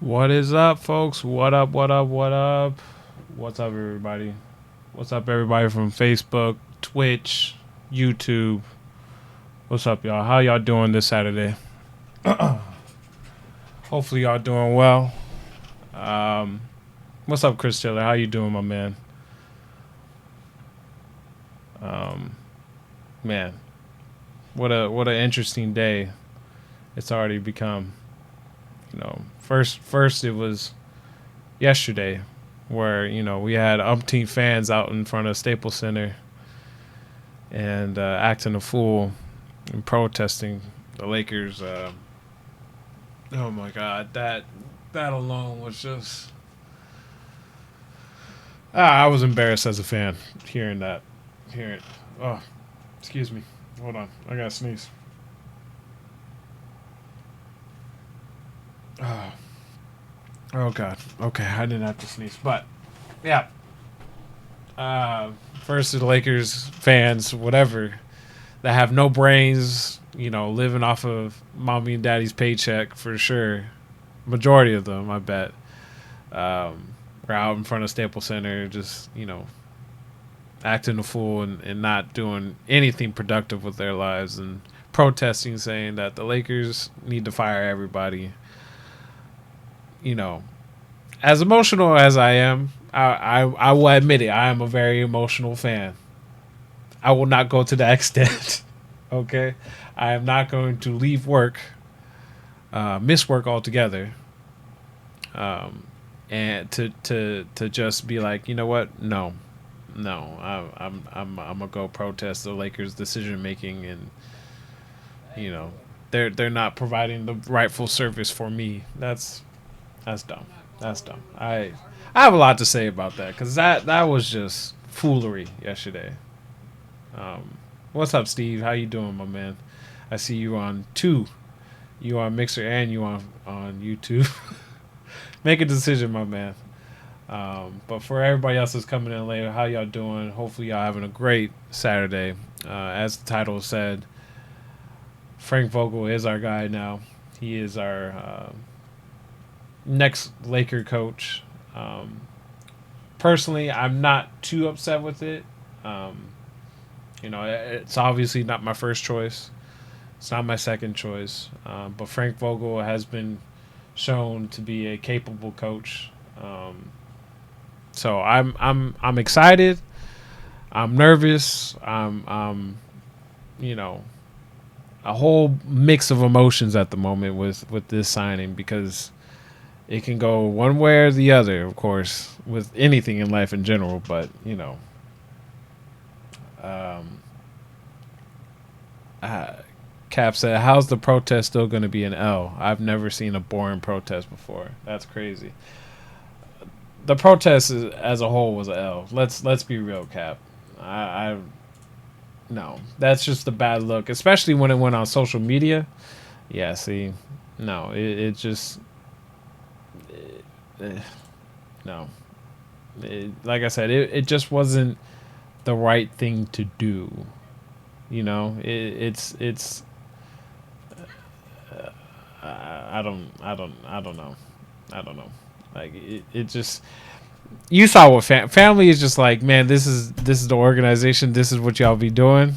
What is up, folks? What up, what up, what up? What's up, everybody? What's up, everybody from Facebook, Twitch, YouTube? What's up, y'all? How y'all doing this Saturday? Hopefully, y'all doing well. Um, what's up, Chris Taylor? How you doing, my man? Um, man, what a interesting day it's already become. First it was yesterday, where we had umpteen fans out in front of Staples Center and acting a fool and protesting the Lakers. Oh my God, that alone was just. I was embarrassed as a fan hearing that. Hearing, oh, excuse me. Hold on, I gotta sneeze. Oh, oh God. Okay, I didn't have to sneeze, but yeah. First, the Lakers fans, whatever, that have no brains, living off of mommy and daddy's paycheck for sure. Majority of them, I bet, were out in front of Staples Center, just acting a fool and not doing anything productive with their lives and protesting, saying that the Lakers need to fire everybody. As emotional as I am, I will admit it. I am a very emotional fan. I will not go to that extent. Okay, I am not going to leave work, miss work altogether, and to just be like, you know what? No, I'm gonna go protest the Lakers' decision making, and they're not providing the rightful service for me. That's dumb. That's dumb. I have a lot to say about that because that was just foolery yesterday. What's up, Steve? How you doing, my man? I see you on two. You on Mixer and you on YouTube. Make a decision, my man. But for everybody else that's coming in later, how y'all doing? Hopefully y'all having a great Saturday. As the title said, Frank Vogel is our guy now. He is our next Laker coach. Personally, I'm not too upset with it. It's obviously not my first choice. It's not my second choice. But Frank Vogel has been shown to be a capable coach. So I'm excited. I'm nervous. I'm a whole mix of emotions at the moment with this signing because it can go one way or the other, of course, with anything in life in general. But Cap said, "How's the protest still going to be an L? I've never seen a boring protest before. That's crazy. The protest as a whole was an L. Let's be real, Cap. I no, that's just a bad look, especially when it went on social media. Yeah, see, no, it just." No. Like I said, it just wasn't the right thing to do. It's I don't know. I don't know. Like it just you saw what family is just like. Man, this is the organization. This is what y'all be doing.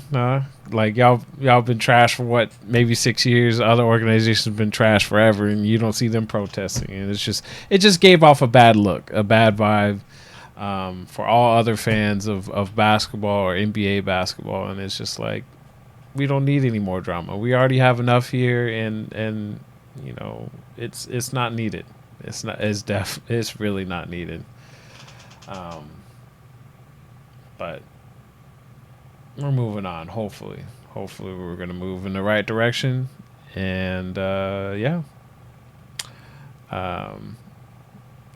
Like y'all been trash for what, maybe 6 years. Other organizations have been trash forever, and you don't see them protesting. And it just gave off a bad look, a bad vibe for all other fans of basketball or NBA basketball. And it's just like, we don't need any more drama. We already have enough here, and it's not needed. It's really not needed. But we're moving on. Hopefully we're gonna move in the right direction. And yeah.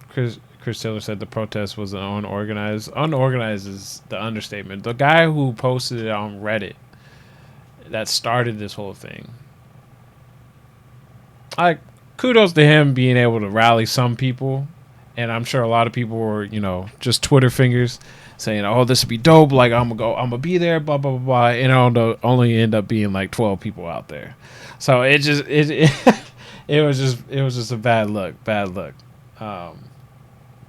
Chris Taylor said the protest was unorganized. Unorganized is the understatement. The guy who posted it on Reddit that started this whole thing, kudos to him being able to rally some people. And I'm sure a lot of people were, just Twitter fingers saying, "Oh, this would be dope. Like, I'm gonna be there, blah blah blah blah." And it'll only end up being like 12 people out there. So it was just a bad look. Um,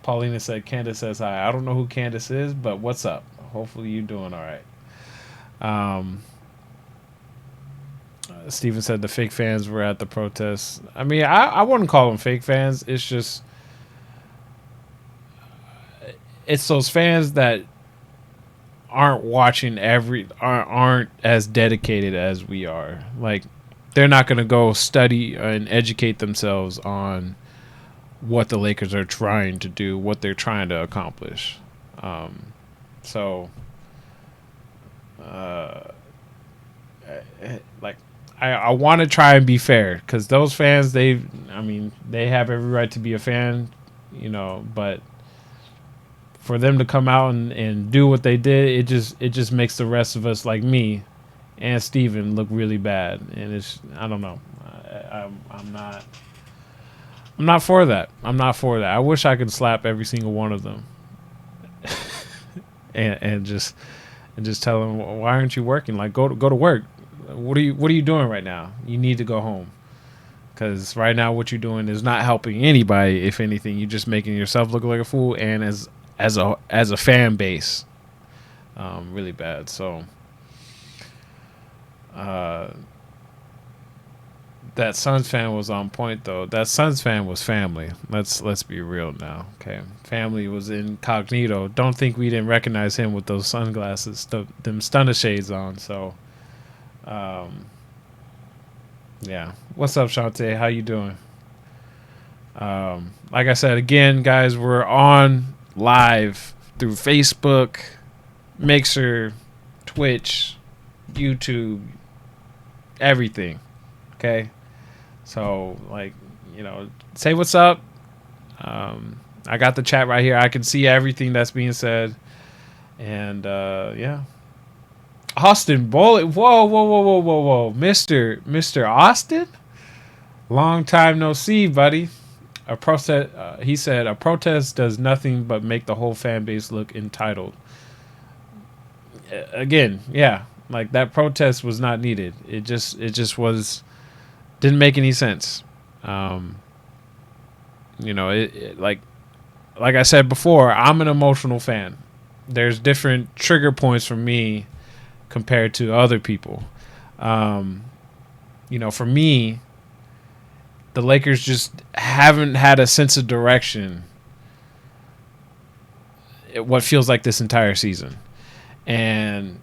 Paulina said Candace says hi. I don't know who Candace is, but what's up? Hopefully you doing all right. Um, Steven said the fake fans were at the protest. I mean, I wouldn't call them fake fans. It's just it's those fans that aren't watching aren't as dedicated as we are. Like they're not going to go study and educate themselves on what the Lakers are trying to do, what they're trying to accomplish. Um, so, uh, like, I want to try and be fair because those fans, I mean, they have every right to be a fan, but for them to come out and do what they did, it just makes the rest of us like me and Steven look really bad, and it's I don't know, I'm not for that. I'm not for that. I wish I could slap every single one of them, and just tell them why aren't you working? Like go to work. What are you doing right now? You need to go home because right now what you're doing is not helping anybody. If anything, you're just making yourself look like a fool, and as a fan base, really bad. So. Uh, that Suns fan was on point though. That Suns fan was family. Let's be real now. Okay, family was incognito. Don't think we didn't recognize him with those sunglasses, them stunner shades on. So, um, yeah. What's up, Shantae? How you doing? Like I said again, guys, we're on live through Facebook, Mixer, Twitch, YouTube, everything. Okay. So, like, say what's up. I got the chat right here. I can see everything that's being said. And, yeah. Austin Bullet. Whoa, whoa, whoa, whoa, whoa, whoa. Mr. Austin? Long time no see, buddy. A protest, he said, a protest does nothing but make the whole fan base look entitled. Again, yeah. Like, that protest was not needed. It just was... Didn't make any sense. Like I said before, I'm an emotional fan. There's different trigger points for me compared to other people. For me, the Lakers just haven't had a sense of direction. What feels like this entire season, and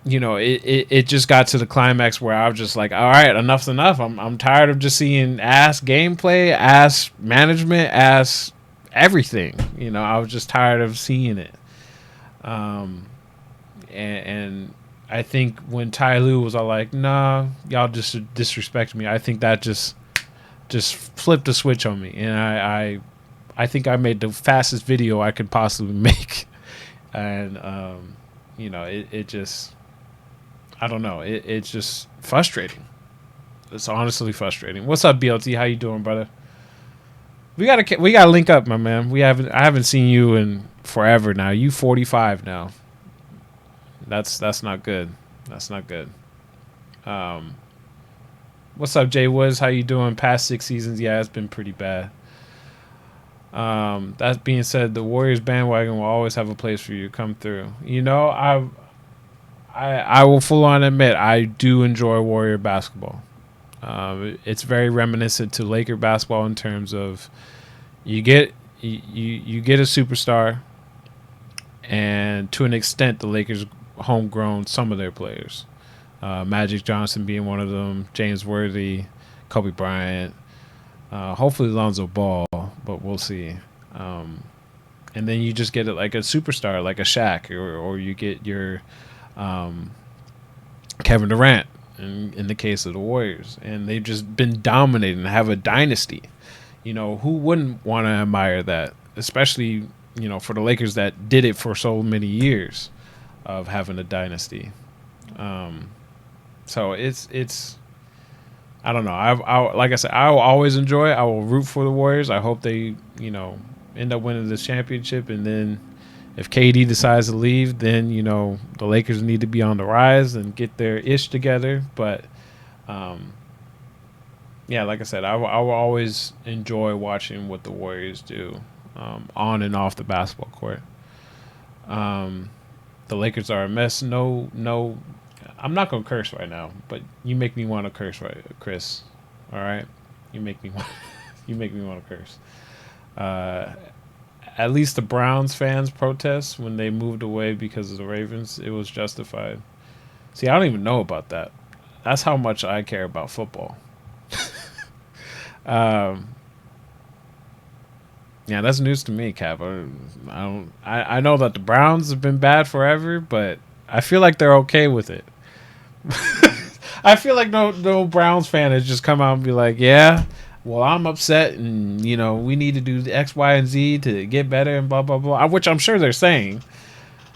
it just got to the climax where I was just like, all right, enough's enough. I'm tired of just seeing ass gameplay, ass management, ass everything. I was just tired of seeing it. And I think when Ty Lue was all like, nah, y'all just disrespect me, I think that just flipped a switch on me. And I think I made the fastest video I could possibly make. And, it just... I don't know. It's just frustrating. It's honestly frustrating. What's up, BLT? How you doing, brother? We gotta link up, my man. I haven't seen you in forever now. You 45 now. That's not good. That's not good. What's up, Jay Woods? How you doing? Past 6 seasons, yeah, it's been pretty bad. That being said, the Warriors bandwagon will always have a place for you. Come through. I will full on admit I do enjoy Warrior basketball. It's very reminiscent to Laker basketball in terms of you get a superstar, and to an extent the Lakers homegrown some of their players. Magic Johnson being one of them, James Worthy, Kobe Bryant, hopefully Lonzo Ball, but we'll see. And then you just get it like a superstar, like a Shaq, or you get your Kevin Durant in the case of the Warriors, and they've just been dominating and have a dynasty. Who wouldn't want to admire that, especially for the Lakers that did it for so many years of having a dynasty. So it's I don't know. I like I said, I will always enjoy it. I will root for the Warriors. I hope they end up winning this championship, and then if KD decides to leave, then the Lakers need to be on the rise and get their ish together. But yeah, like I said, I will always enjoy watching what the Warriors do on and off the basketball court. Um, the Lakers are a mess. No, no, I'm not gonna curse right now, but you make me want to curse, right, Chris? All right, you make me want, you make me want to curse. Uh, at least the Browns fans protest when they moved away because of the Ravens. It was justified. See, I don't even know about that. That's how much I care about football. Um, yeah, that's news to me, Cap. I don't. I know that the Browns have been bad forever, but I feel like they're okay with it. I feel like no Browns fan has just come out and be like, yeah, well, I'm upset, and we need to do the X, Y, and Z to get better, and blah blah blah. Which I'm sure they're saying,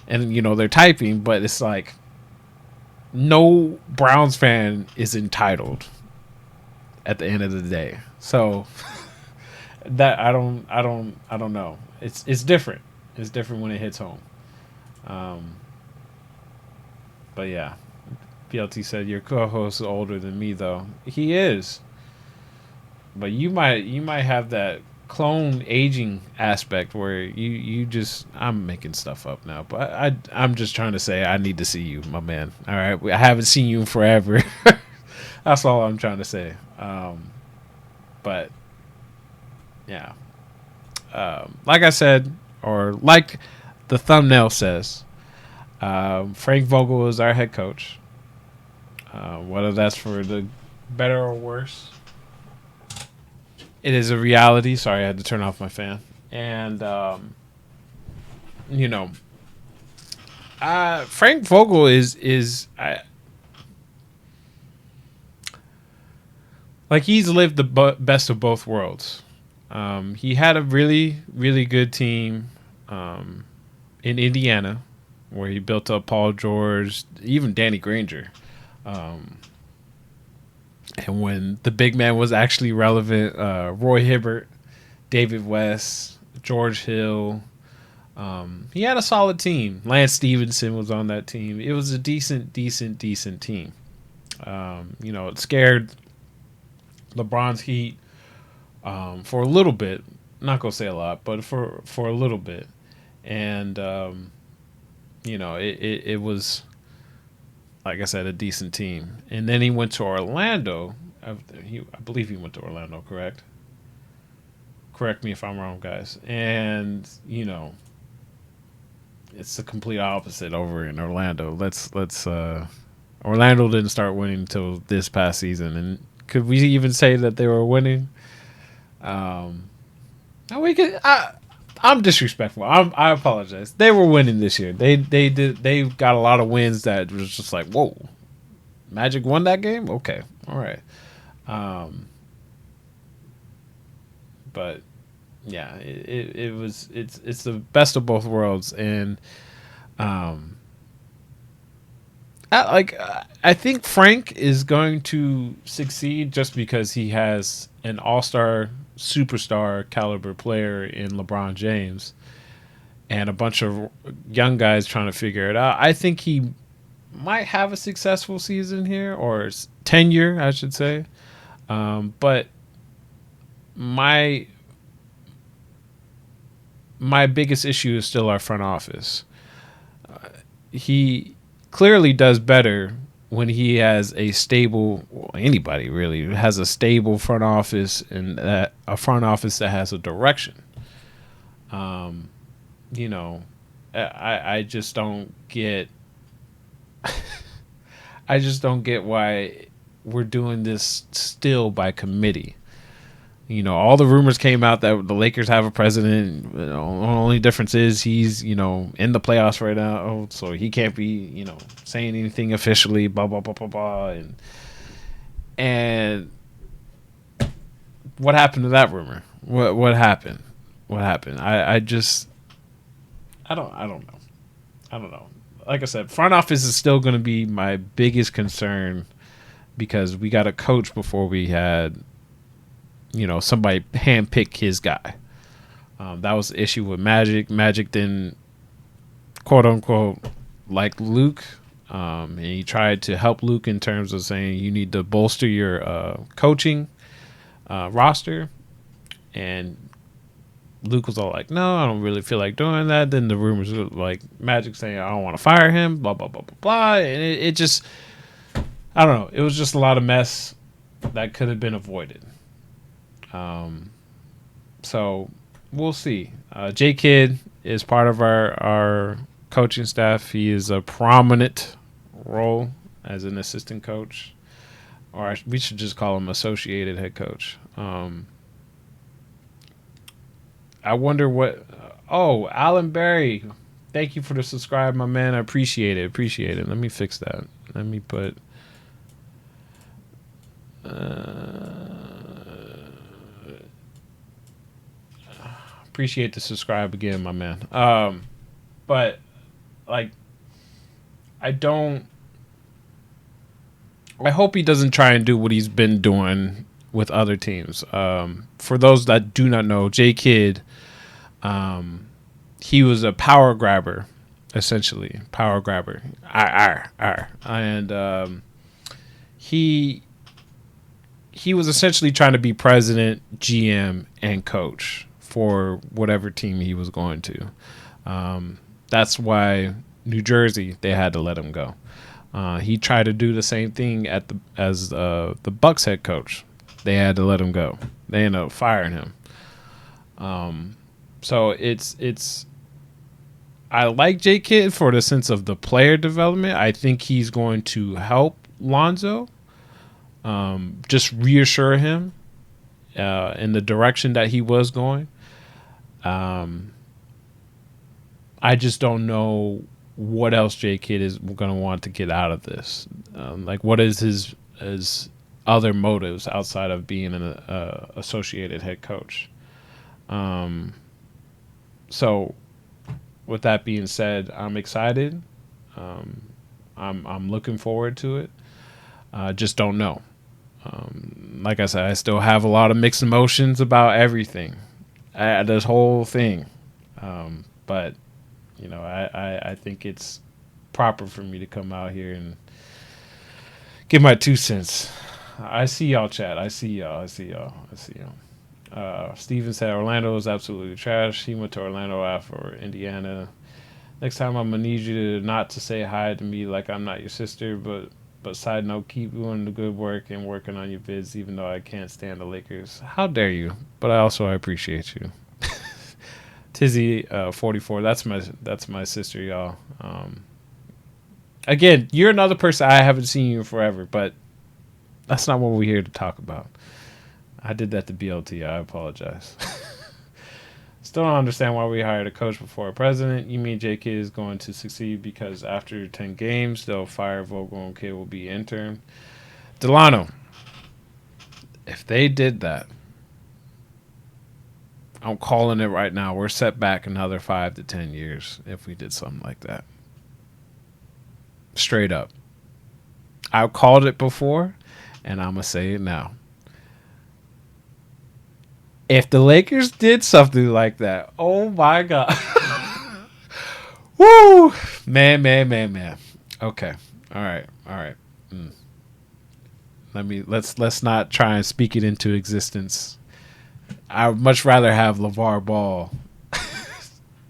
and they're typing, but it's like no Browns fan is entitled at the end of the day. So that I don't know. It's different. It's different when it hits home. Um, but yeah, BLT said your co-host is older than me though. He is, but you might have that clone aging aspect where you just I'm making stuff up now, but I'm just trying to say I need to see you, my man. All right, I haven't seen you in forever. That's all I'm trying to say. But yeah, like I said, or like the thumbnail says, Frank Vogel is our head coach. Whether that's for the better or worse, it is a reality. Sorry, I had to turn off my fan. And you know, Frank Vogel is like he's lived the best of both worlds. He had a really really good team in Indiana, where he built up Paul George, even Danny Granger. Um, and when the big man was actually relevant, Roy Hibbert, David West, George Hill. He had a solid team. Lance Stevenson was on that team. It was a decent team. It scared LeBron's Heat for a little bit. Not gonna say a lot, but for a little bit. And it was, like I said, a decent team. And then he went to Orlando. I believe he went to Orlando. Correct me if I'm wrong, guys. And it's the complete opposite over in Orlando. Let's Orlando didn't start winning until this past season, and could we even say that they were winning? We could. I'm disrespectful. I apologize. They were winning this year. They got a lot of wins that was just like, whoa, Magic won that game. Okay, all right. But yeah, it's the best of both worlds, and I think Frank is going to succeed just because he has an all-star superstar caliber player in LeBron James and a bunch of young guys trying to figure it out. I think he might have a successful season here, or tenure, I should say. But my biggest issue is still our front office. He clearly does better when he has a stable, well, anybody really has a stable front office, and a front office that has a direction. I just don't get. I just don't get why we're doing this still by committee. All the rumors came out that the Lakers have a president. The only difference is he's, in the playoffs right now, so he can't be, saying anything officially. Blah blah blah blah blah. And what happened to that rumor? What happened? What happened? I just I don't know. I don't know. Like I said, front office is still going to be my biggest concern because we got a coach before we had, somebody handpick his guy. That was the issue with Magic. Magic didn't, quote unquote, like Luke. And he tried to help Luke in terms of saying you need to bolster your coaching. roster, and Luke was all like, "No, I don't really feel like doing that." Then the rumors were like Magic saying, "I don't want to fire him," blah blah blah blah blah, and it just, I don't know. It was just a lot of mess that could have been avoided. Um, so we'll see. J Kidd is part of our coaching staff. He is a prominent role as an assistant coach, or we should just call him associated head coach. I wonder what. Oh, Alan Berry, thank you for the subscribe, my man. I appreciate it. Appreciate it. Let me fix that. Let me put. Appreciate the subscribe again, my man. But like, I don't. I hope he doesn't try and do what he's been doing with other teams. For those that do not know, J Kidd, he was a power grabber, essentially power grabber. And he was essentially trying to be president, GM, and coach for whatever team he was going to. That's why New Jersey, they had to let him go. He tried to do the same thing as the Bucks head coach. They had to let him go. They ended up firing him. So it's. I like J Kidd for the sense of the player development. I think he's going to help Lonzo. Just reassure him in the direction that he was going. I just don't know what else J Kidd is going to want to get out of this. Like, what is his other motives outside of being an associated head coach? So, with that being said, I'm excited. I'm looking forward to it. Just don't know. Like I said, I still have a lot of mixed emotions about everything, this whole thing. But I think it's proper for me to come out here and give my 2 cents. I see y'all, chat. I see y'all. Steven said Orlando is absolutely trash. He went to Orlando after Indiana. Next time I'm gonna need you to not to say hi to me like I'm not your sister, but side note, keep doing the good work and working on your vids, even though I can't stand the Lakers. How dare you? But I appreciate you. Tizzy 44. That's my sister, y'all. Again, you're another person I haven't seen you in forever, but that's not what we're here to talk about. I did that to BLT. I apologize. Still don't understand why we hired a coach before a president. You mean J Kidd is going to succeed because after 10 games, they'll fire Vogel and Kidd will be intern? Delano, if they did that, I'm calling it right now. We're set back another 5 to 10 years if we did something like that. Straight up. I've called it before, and I'm going to say it now. If the Lakers did something like that, oh my God. Woo! Man. Okay. All right. Let's not try and speak it into existence. I would much rather have LeVar Ball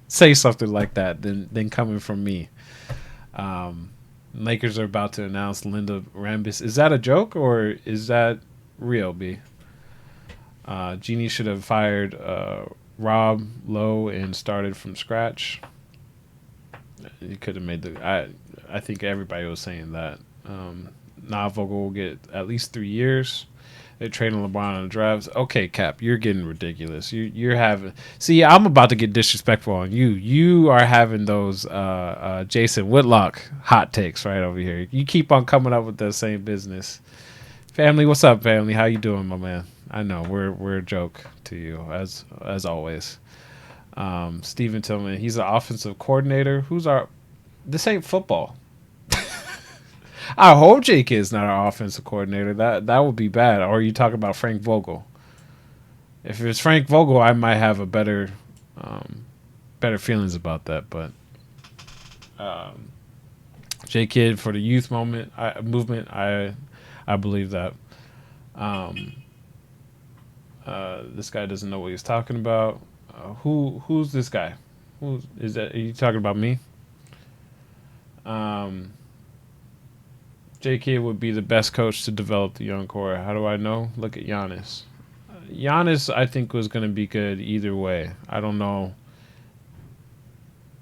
say something like that than coming from me. Lakers are about to announce Linda Rambis. Is that a joke or is that real, B? Jeannie should have fired Rob Lowe and started from scratch. He could have made I think everybody was saying that. Vogel will get at least 3 years. They're trading LeBron on the drafts. Okay, Cap, you're getting ridiculous. You're having. See, I'm about to get disrespectful on you. You are having those Jason Whitlock hot takes right over here. You keep on coming up with the same business. Family, what's up, family? How you doing, my man? I know we're a joke to you as always. Steven Tillman, he's an offensive coordinator. This ain't football. I hope Jake is not our offensive coordinator. That would be bad. Or are you talking about Frank Vogel? If it's Frank Vogel, I might have a better feelings about that. But J Kidd for the youth movement, I believe that. This guy doesn't know what he's talking about. Who's this guy? Who is that? Are you talking about me? Um, JK would be the best coach to develop the young core. How do I know? Look at Giannis. Giannis, I think, was going to be good either way. I don't know.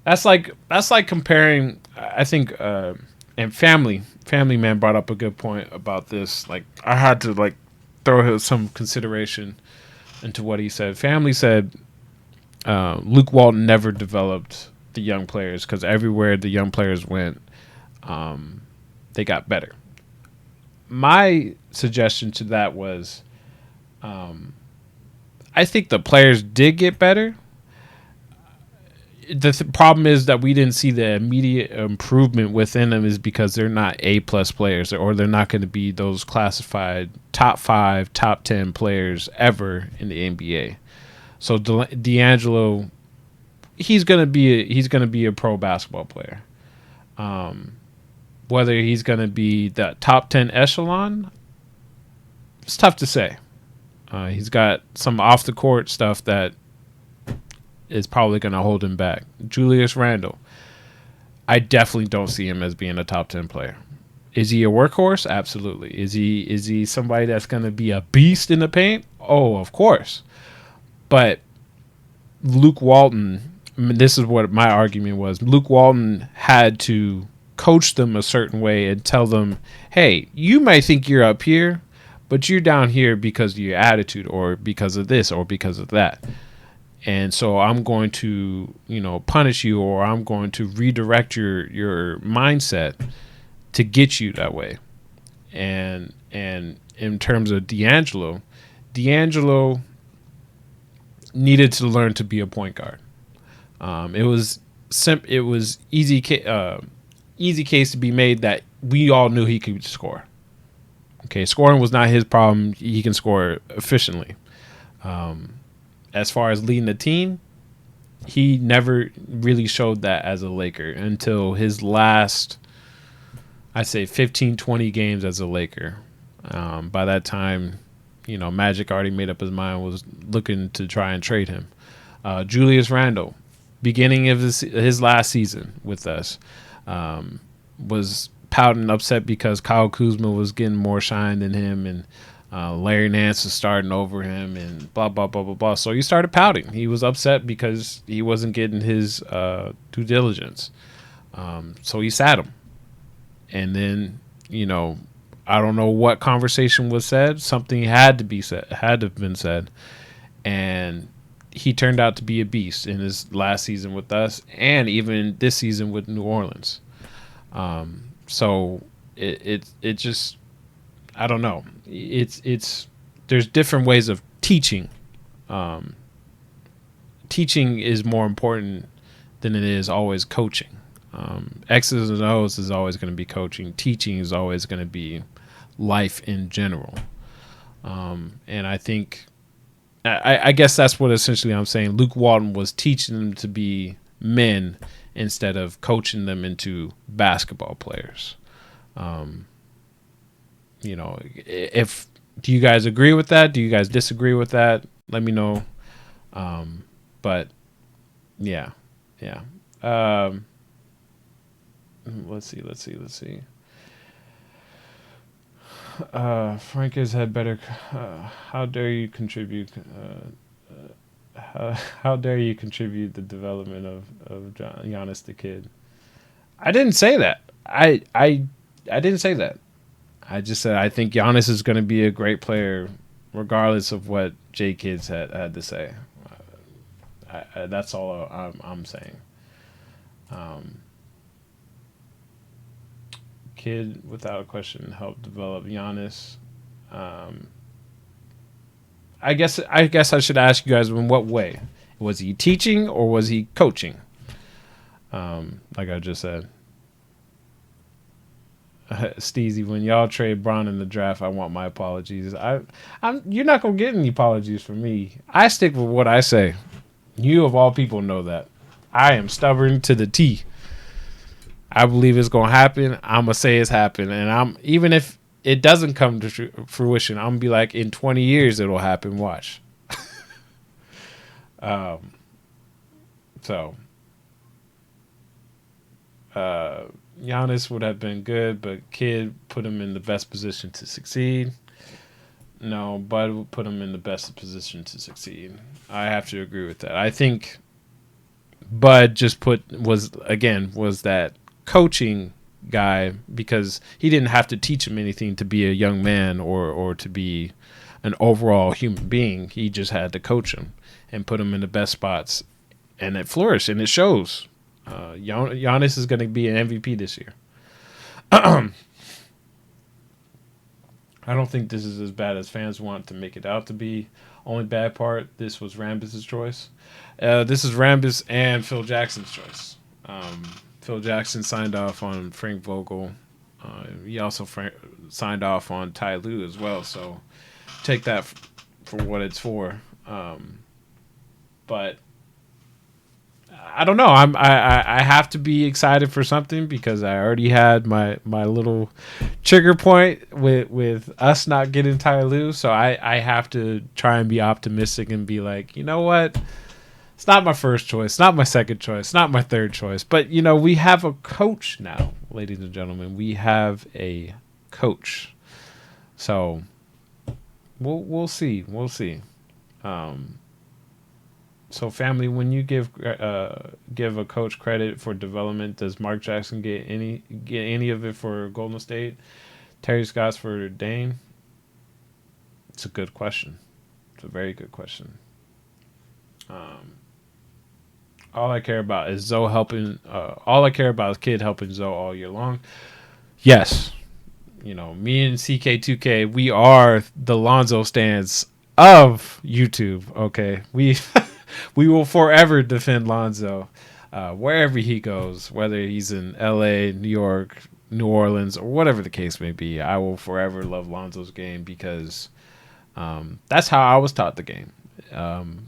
That's like comparing. I think, and family man brought up a good point about this. Like I had to like throw some consideration into what he said. Family said Luke Walton never developed the young players because everywhere the young players went, they got better. My suggestion to that was, I think the players did get better. The problem is that we didn't see the immediate improvement within them is because they're not A+ players or they're not going to be those classified top 5, top 10 players ever in the NBA. So D'Angelo, he's gonna be a pro basketball player. Whether he's gonna be that top 10 echelon, it's tough to say. He's got some off the court stuff that is probably going to hold him back. Julius Randle, I definitely don't see him as being a top 10 player. Is he a workhorse? Absolutely. Is he somebody that's going to be a beast in the paint? Oh, of course. But Luke Walton, I mean, this is what my argument was. Luke Walton had to coach them a certain way and tell them, hey, you might think you're up here, but you're down here because of your attitude or because of this or because of that. And so I'm going to, punish you, or I'm going to redirect your mindset to get you that way. And in terms of D'Angelo needed to learn to be a point guard. It was easy case to be made that we all knew he could score. Okay, scoring was not his problem. He can score efficiently. As far as leading the team, he never really showed that as a Laker until his last, I'd say 15, 20 games as a Laker. By that time, Magic already made up his mind, was looking to try and trade him. Julius Randle, beginning of his last season with us, was pouting upset because Kyle Kuzma was getting more shine than him, and Larry Nance was starting over him, and blah, blah, blah, blah, blah. So he started pouting. He was upset because he wasn't getting his due diligence. So he sat him. And then, I don't know what conversation was said. Something had to have been said. And he turned out to be a beast in his last season with us and even this season with New Orleans. So it just, I don't know. It's there's different ways of teaching. Teaching is more important than it is always coaching. X's and O's is always going to be coaching. Teaching is always going to be life in general. And I think, I guess that's what essentially I'm saying. Luke Walton was teaching them to be men instead of coaching them into basketball players. If do you guys agree with that? Do you guys disagree with that? Let me know. But yeah. Let's see. Frank has had better. How dare you contribute? How dare you contribute the development of Giannis the Kid? I didn't say that. I didn't say that. I just said I think Giannis is going to be a great player, regardless of what J Kids had to say. That's all I'm saying. Kid, without a question, helped develop Giannis. I guess I should ask you guys, in what way? Was he teaching or was he coaching? Like I just said. Steezy, when y'all trade Bron in the draft, I want my apologies. You're not gonna get any apologies from me. I stick with what I say. You of all people know that. I am stubborn to the T. I believe it's gonna happen. I'm gonna say it's happened, and even if it doesn't come to fruition, I'm gonna be like, in 20 years it'll happen. Watch. Um, so uh, Giannis would have been good, but Kid put him in the best position to succeed. No, Bud would put him in the best position to succeed. I have to agree with that. I think Bud just was that coaching guy because he didn't have to teach him anything to be a young man or to be an overall human being. He just had to coach him and put him in the best spots, and it flourished and it shows. Giannis is going to be an MVP this year. I don't think this is as bad as fans want to make it out to be. Only bad part, this was Rambis' choice. This is Rambis and Phil Jackson's choice. Phil Jackson signed off on Frank Vogel. He also signed off on Ty Lue as well. So take that for what it's for. But I don't know. I have to be excited for something because I already had my little trigger point with us not getting Ty Lue. So I have to try and be optimistic and be like, you know what? It's not my first choice, it's not my second choice, not my third choice. But we have a coach now, ladies and gentlemen. We have a coach. So we'll see. We'll see. So, family, when you give a coach credit for development, does Mark Jackson get any of it for Golden State? Terry Stotts for Dame? It's a good question. It's a very good question. All I care about is Zoe helping. All I care about is Kid helping Zoe all year long. Yes, me and CK2K, we are the Lonzo stands of YouTube. Okay, we will forever defend Lonzo wherever he goes, whether he's in LA, New York, New Orleans, or whatever the case may be. I will forever love Lonzo's game because that's how I was taught the game.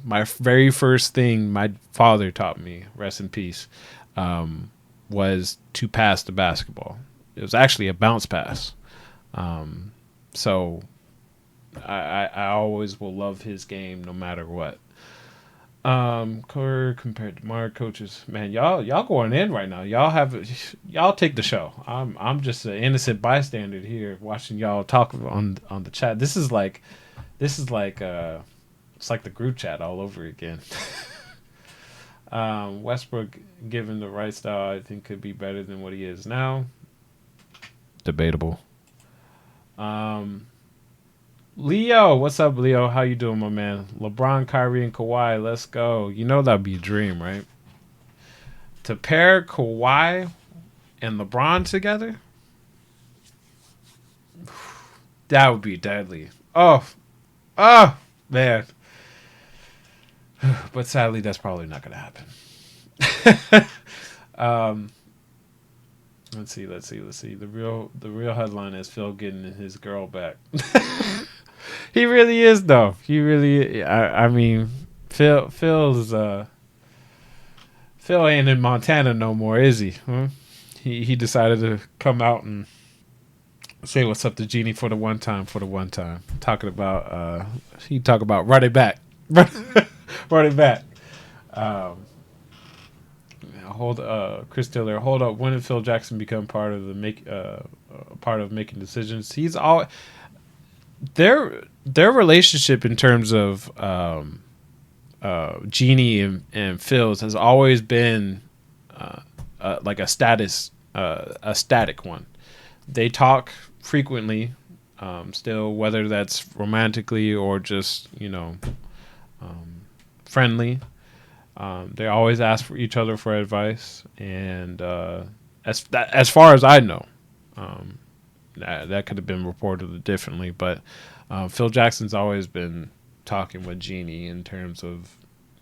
My very first thing my father taught me, rest in peace, was to pass the basketball. It was actually a bounce pass. So I always will love his game no matter what. Compared to Mark coaches, man, y'all going in right now. Y'all take the show. I'm just an innocent bystander here watching y'all talk on the chat. This is like it's like the group chat all over again. Westbrook, given the right style, I think could be better than what he is now. Debatable. Leo, what's up, Leo? How you doing, my man? LeBron, Kyrie, and Kawhi, let's go. That'd be a dream, right? To pair Kawhi and LeBron together, that would be deadly. Oh, man. But sadly, that's probably not going to happen. Let's see. The real headline is Phil getting his girl back. He really is, though. He really. I mean, Phil ain't in Montana no more, is he? Huh? He decided to come out and say what's up to Jeannie for the one time. Talking about he talk about run it back, run it back. Chris Tiller, hold up. When did Phil Jackson become part of making decisions? He's all their relationship in terms of Jeannie and Phil's has always been like a static one. They talk frequently, still, whether that's romantically or just friendly. They always ask for each other for advice, and as far as I know, that could have been reported differently. But Phil Jackson's always been talking with Jeannie in terms of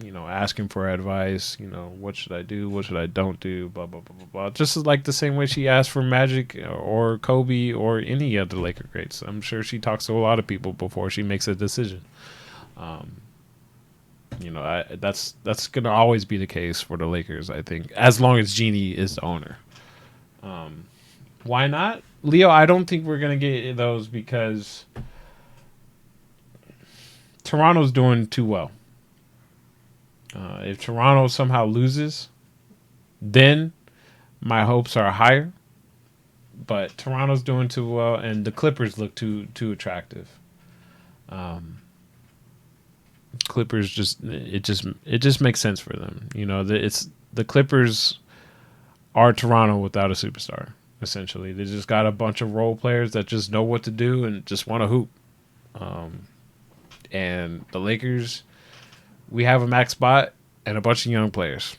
asking for advice. What should I do? What should I don't do? Blah blah blah blah blah. Just like the same way she asked for Magic or Kobe or any other Laker greats. I'm sure she talks to a lot of people before she makes a decision. That's gonna always be the case for the Lakers, I think, as long as Jeannie is the owner. Why not, Leo? I don't think we're gonna get those because Toronto's doing too well. If Toronto somehow loses, then my hopes are higher. But Toronto's doing too well, and the Clippers look too attractive. Um, Clippers just makes sense for them. It's the Clippers are Toronto without a superstar. Essentially, they just got a bunch of role players that just know what to do and just want to hoop. Um, and the Lakers, we have a max spot and a bunch of young players.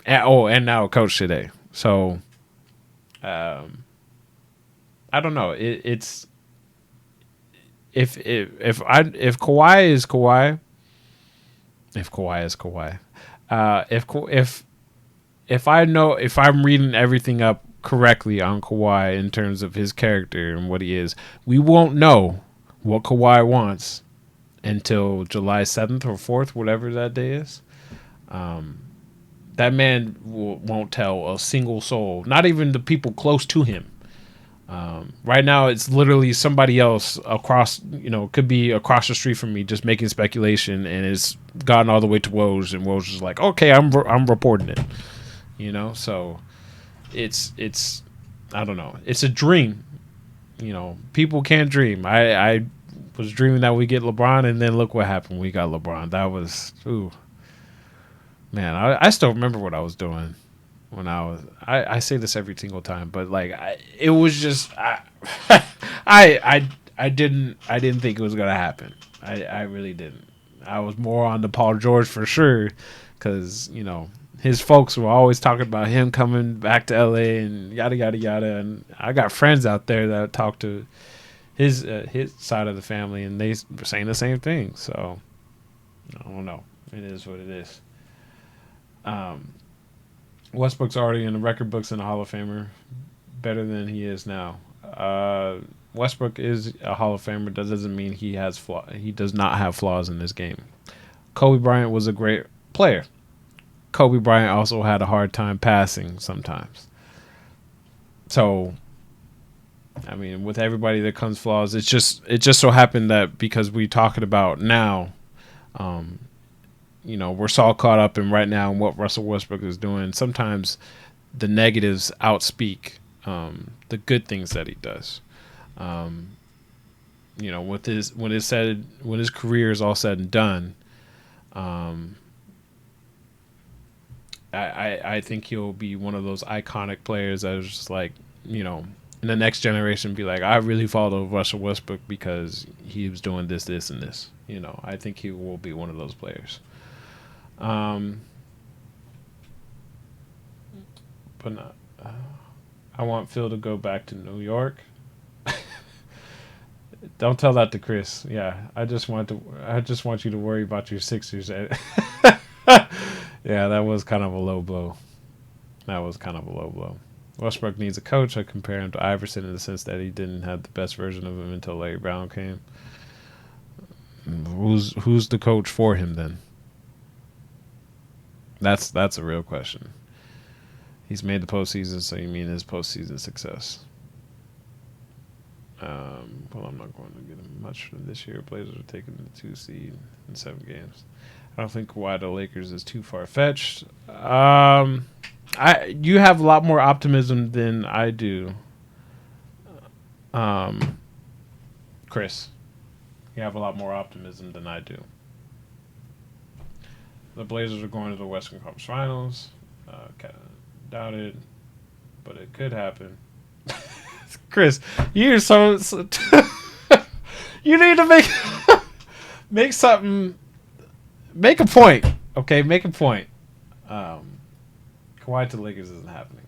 And now a coach today. So, I don't know. It's if Kawhi is Kawhi, if Kawhi is Kawhi, if I know if I'm reading everything up correctly on Kawhi in terms of his character and what he is, we won't know what Kawhi wants until July 7th or 4th, whatever that day is. That man won't tell a single soul, not even the people close to him. Right now, it's literally somebody else across, could be across the street from me, just making speculation, and it's gotten all the way to Woj, and Woj is like, "Okay, I'm reporting it," So it's I don't know. It's a dream, People can't dream. I was dreaming that we get LeBron, and then look what happened. We got LeBron. That was man. I still remember what I was doing when I say this every single time, but like it was just I didn't think it was gonna happen. I really didn't. I was more on the Paul George for sure, because his folks were always talking about him coming back to LA and yada yada yada, and I got friends out there that talk to his side of the family, and they were saying the same thing. So I don't know. It is what it is. Westbrook's already in the record books and a Hall of Famer, better than he is now. Westbrook is a Hall of Famer. That doesn't mean he has he does not have flaws in this game. Kobe Bryant was a great player. Kobe Bryant also had a hard time passing sometimes. So, I mean, with everybody there comes flaws. It just so happened that because we talking about now, we're so caught up in right now and what Russell Westbrook is doing. Sometimes the negatives outspeak the good things that he does. With when his career is all said and done, I think he'll be one of those iconic players that is just like, in the next generation be like, I really followed Russell Westbrook because he was doing this, this, and this. I think he will be one of those players. But not, I want Phil to go back to New York. Don't tell that to Chris. Yeah, I just want you to worry about your Sixers. Yeah, that was kind of a low blow. Westbrook needs a coach. I compare him to Iverson in the sense that he didn't have the best version of him until Larry Brown came. Who's the coach for him then? That's a real question. He's made the postseason, so you mean his postseason success? Well, I'm not going to get him much for this year. Blazers are taking the 2 seed in 7 games. I don't think Kawhi to Lakers is too far fetched. You have a lot more optimism than I do, Chris. You have a lot more optimism than I do. The Blazers are going to the Western Conference Finals. Kind of doubt it, but it could happen. Chris, you're so you need to make something. Make a point, okay? Make a point. Kawhi to Lakers isn't happening.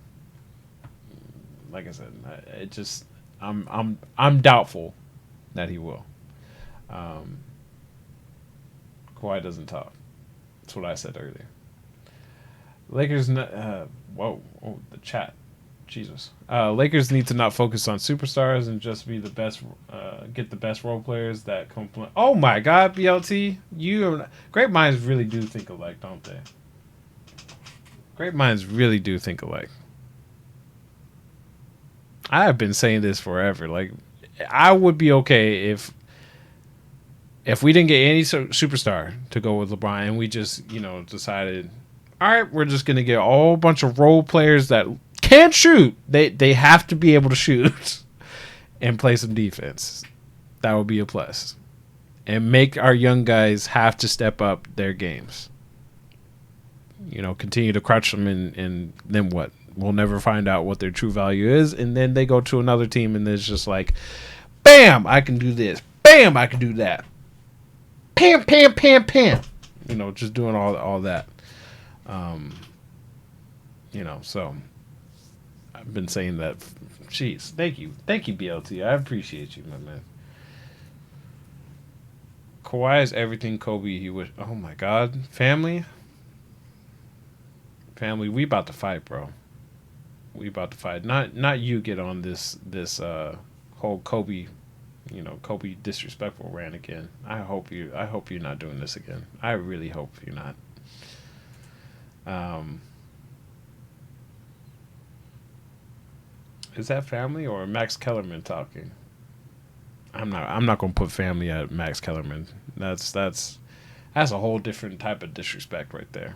Like I said, I'm doubtful that he will. Kawhi doesn't talk. That's what I said earlier. Lakers, the chat, Jesus. Lakers need to not focus on superstars and just be the best. Get the best role players that complement. Oh my God, BLT, great minds really do think alike, don't they? Great minds really do think alike. I have been saying this forever. Like, I would be okay If we didn't get any superstar to go with LeBron, and we just decided, all right, we're just gonna get a whole bunch of role players that can't shoot. They have to be able to shoot and play some defense. That would be a plus, and make our young guys have to step up their games. Continue to crutch them, and then what? We'll never find out what their true value is, and then they go to another team, and it's just like, bam, I can do this. Bam, I can do that. Pam, pam, pam, pam. Just doing all that. So I've been saying that. Jeez, thank you, BLT. I appreciate you, my man. Kawhi is everything Kobe he would. Oh my God, family, we about to fight, bro. We about to fight. Not you get on this whole Kobe, Kobe disrespectful rant again. I hope you're not doing this again. I really hope you're not. Is that family or Max Kellerman talking? I'm not gonna put family at Max Kellerman. That's a whole different type of disrespect right there.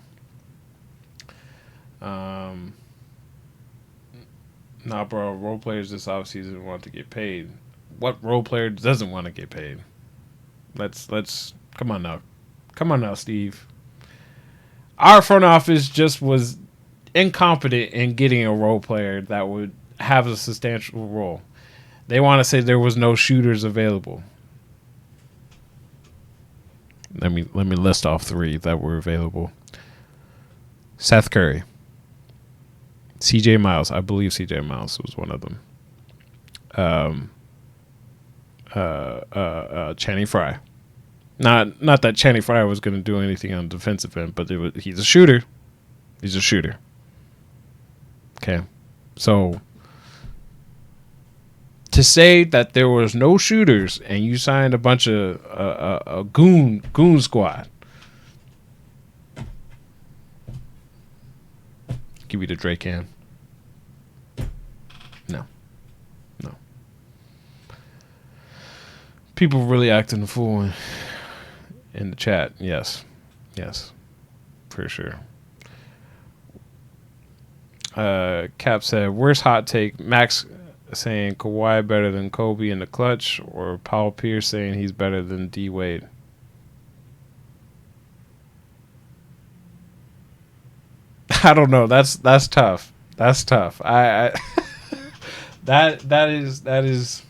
Nah, bro. Role players this offseason want to get paid. What role player doesn't want to get paid? Let's come on now, Steve. Our front office just was incompetent in getting a role player that would have a substantial role. They want to say there was no shooters available. Let me list off 3 that were available. Seth Curry. CJ Miles. I believe CJ Miles was one of them. Channing Frye. Not that Channing Frye was going to do anything on the defensive end, but he's a shooter. He's a shooter. Okay. So to say that there was no shooters and you signed a bunch of a goon squad. Give me the Drake can. No. People really acting a fool in the chat. Yes, for sure. Cap said, "Worst hot take: Max saying Kawhi better than Kobe in the clutch, or Paul Pierce saying he's better than D Wade." I don't know. That's tough. That's tough. I that is.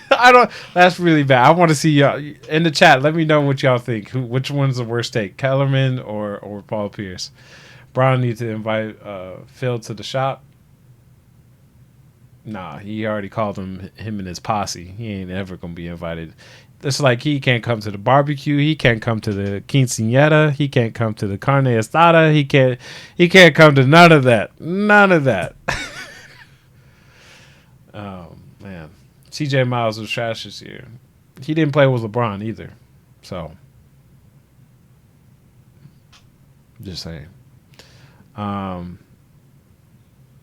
I don't. That's really bad. I want to see y'all in the chat. Let me know what y'all think. Which one's the worst take, Kellerman or Paul Pierce? Brown needs to invite Phil to the shop. Nah, he already called him and his posse. He ain't ever gonna be invited. It's like he can't come to the barbecue. He can't come to the quinceañera. He can't come to the carne asada. He can't come to none of that. None of that. Oh man, CJ Miles was trash this year. He didn't play with LeBron either. So, just saying.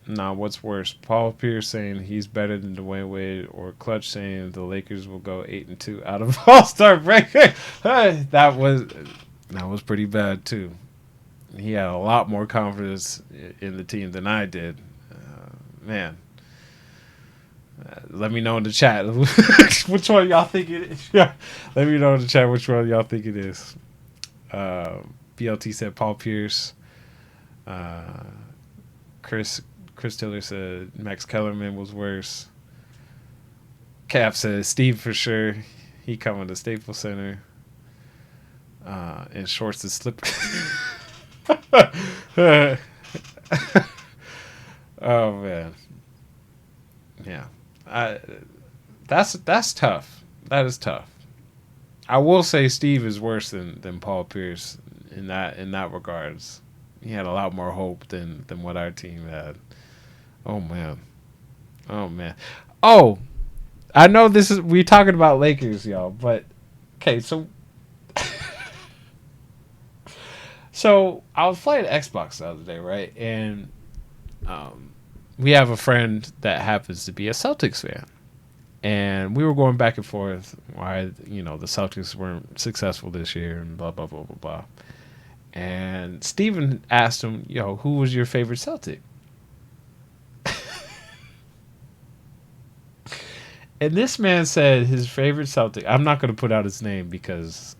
Nah, what's worse? Paul Pierce saying he's better than Dwayne Wade, or Clutch saying the Lakers will go 8-2 out of All-Star break. That was pretty bad too. He had a lot more confidence in the team than I did. Man, let me know in the chat which one y'all think it is. Let me know in the chat which one y'all think it is. BLT said Paul Pierce. Chris Tiller said Max Kellerman was worse. Cap said Steve for sure. He coming to Staples Center. In shorts and slippers. Oh man. Yeah. That's tough. That is tough. I will say Steve is worse than Paul Pierce in that regards. He had a lot more hope than what our team had. Oh man. Oh, I know we're talking about Lakers, y'all, but okay, so I was playing Xbox the other day, right? And we have a friend that happens to be a Celtics fan. and we were going back and forth why the Celtics weren't successful this year and blah blah blah blah blah. And Steven asked him, who was your favorite Celtic? And this man said his favorite Celtic. I'm not going to put out his name because,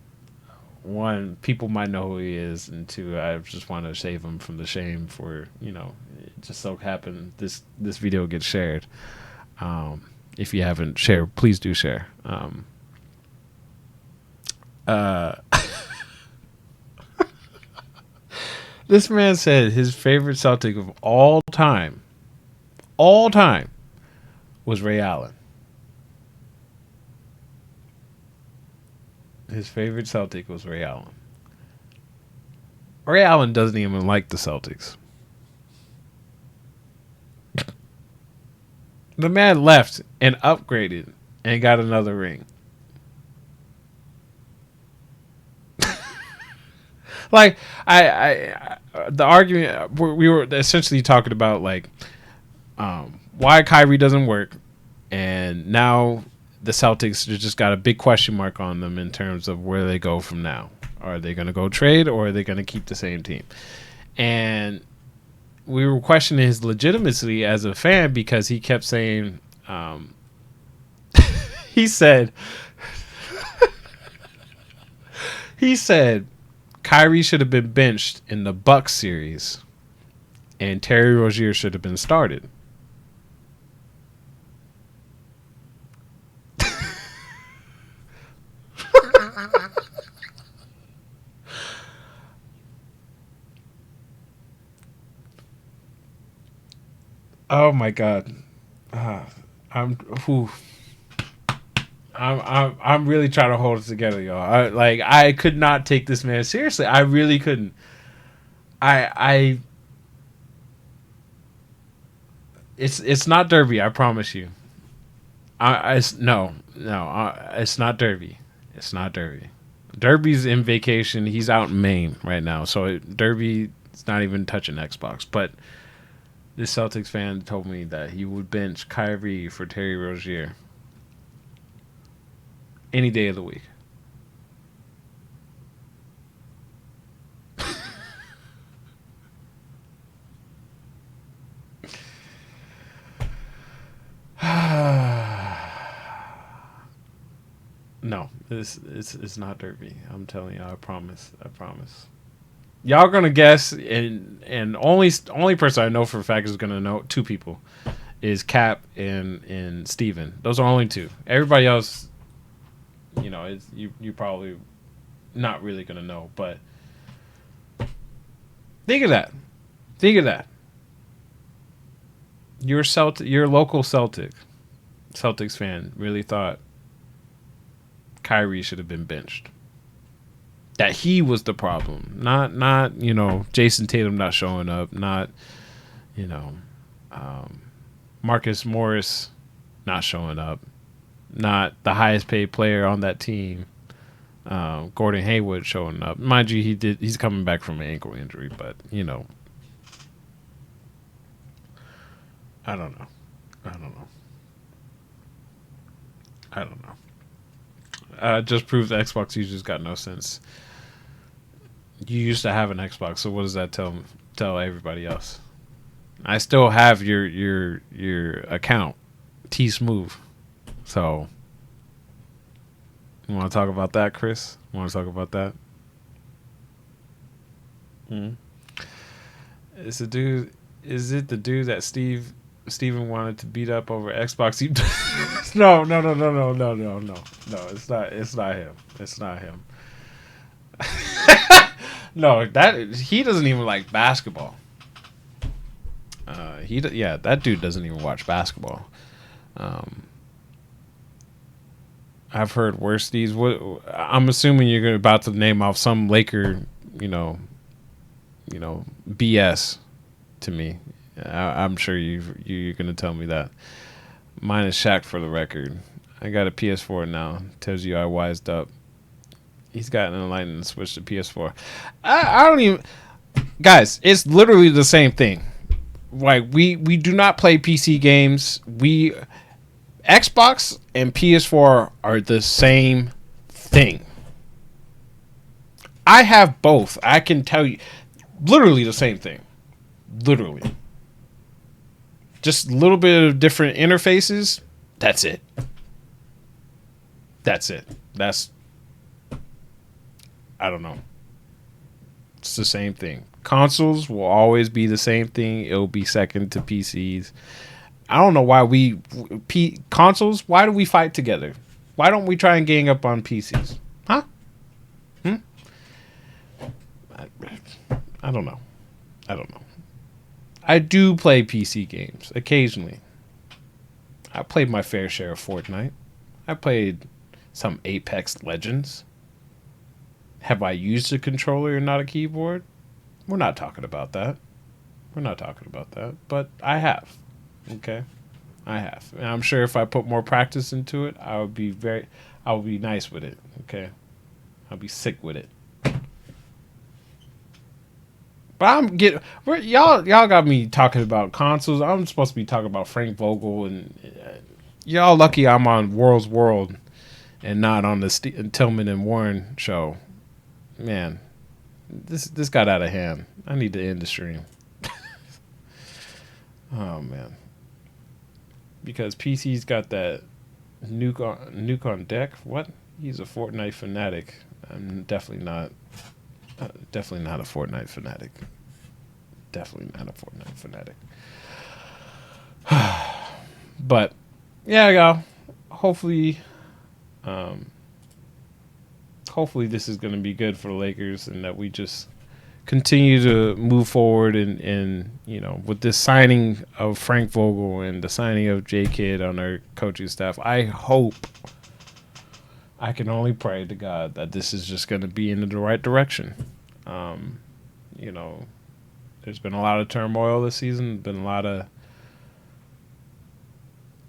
one, people might know who he is, and two, I just want to save him from the shame for, it just so happened this video gets shared. If you haven't shared, please do share. This man said his favorite Celtic of all time, was Ray Allen. His favorite Celtic was Ray Allen. Ray Allen doesn't even like the Celtics. The man left and upgraded and got another ring. Like, the argument, we were essentially talking about, like, why Kyrie doesn't work, and now the Celtics just got a big question mark on them in terms of where they go from now. Are they going to go trade, or are they going to keep the same team? And we were questioning his legitimacy as a fan because he kept saying, he said, Kyrie should have been benched in the Bucks series, and Terry Rozier should have been started. Oh my God, I'm really trying to hold it together, y'all. I could not take this man seriously. I really couldn't. It's not Derby. I promise you. It's not Derby. It's not Derby. Derby's in vacation. He's out in Maine right now, so Derby's not even touching Xbox, but. This Celtics fan told me that he would bench Kyrie for Terry Rozier any day of the week. No, it's not Derby. I'm telling you, I promise. Y'all gonna guess, and only person I know for a fact is gonna know two people, is Cap and Steven. Those are only two. Everybody else, is you probably not really gonna know. But think of that. Your local Celtics fan really thought Kyrie should have been benched. That he was the problem, not Jason Tatum not showing up, not Marcus Morris not showing up, not the highest paid player on that team, Gordon Hayward showing up. Mind you, he's coming back from an ankle injury, but I don't know. Just proves Xbox users got no sense. You used to have an Xbox, so what does that tell everybody else? I still have your account, T Smooth. So, you want to talk about that, Chris? Want to talk about that? Is it the dude that Steven wanted to beat up over Xbox? No. It's not him. No, he doesn't even like basketball. That dude doesn't even watch basketball. I've heard worse these. I'm assuming you're about to name off some Laker, BS to me. I'm sure you're gonna tell me that. Mine is Shaq for the record. I got a PS4 now. Tells you I wised up. He's got an Enlightened switch to PS4. I don't even. Guys, it's literally the same thing. Like we do not play PC games. Xbox and PS4 are the same thing. I have both. I can tell you, literally the same thing. Literally. Just a little bit of different interfaces. That's it. That's it. I don't know. It's the same thing. Consoles will always be the same thing. It'll be second to PCs. I don't know why consoles. Why do we fight together? Why don't we try and gang up on PCs? Huh? I don't know. I do play PC games occasionally. I played my fair share of Fortnite. I played some Apex Legends. Have I used a controller and not a keyboard? We're not talking about that. But I have. Okay? I have. And I'm sure if I put more practice into it, I would be nice with it. Okay? I'll be sick with it. But y'all got me talking about consoles. I'm supposed to be talking about Frank Vogel, and y'all lucky I'm on World's World and not on the Tillman and Warren show. Man, this got out of hand. I need to end the stream. Oh man, because PC's got that nuke on deck. What? He's a Fortnite fanatic. I'm definitely not a Fortnite fanatic. But yeah, y'all. Hopefully this is going to be good for the Lakers, and that we just continue to move forward and with this signing of Frank Vogel and the signing of J Kidd on our coaching staff. I can only pray to God that this is just going to be in the right direction. There's been a lot of turmoil this season. Been a lot of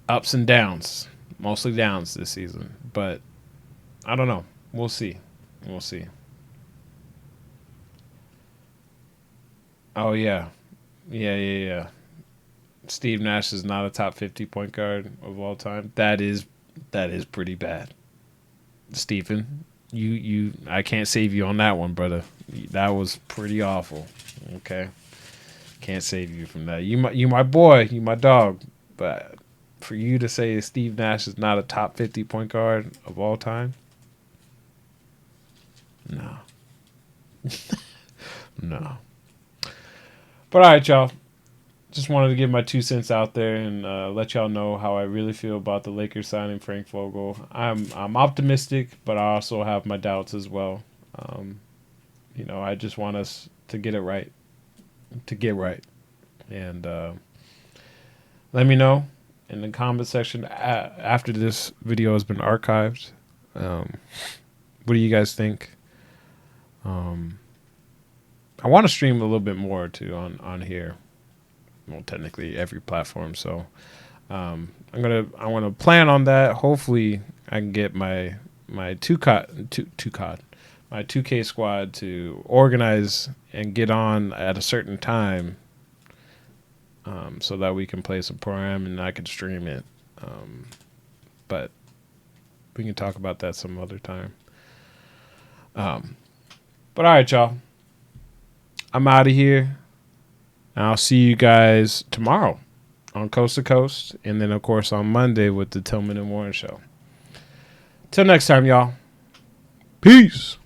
ups and downs, mostly downs this season. But I don't know. We'll see. Oh yeah. Steve Nash is not a top 50 point guard of all time. That is pretty bad. Stephen, you I can't save you on that one, brother. That was pretty awful. Okay. Can't save you from that. You my boy, you my dog. But for you to say Steve Nash is not a top 50 point guard of all time? No. No. But all right, y'all. Just wanted to give my 2 cents out there and let y'all know how I really feel about the Lakers signing Frank Vogel. I'm optimistic, but I also have my doubts as well. I just want us to get it right. And let me know in the comment section after this video has been archived. What do you guys think? I want to stream a little bit more too on here. Well, technically every platform. So I want to plan on that. Hopefully I can get my 2K squad to organize and get on at a certain time, so that we can play some program and I can stream it. But we can talk about that some other time. But all right, y'all. I'm out of here. I'll see you guys tomorrow on Coast to Coast, and then of course on Monday with the Tillman and Warren show. Till next time, y'all. Peace.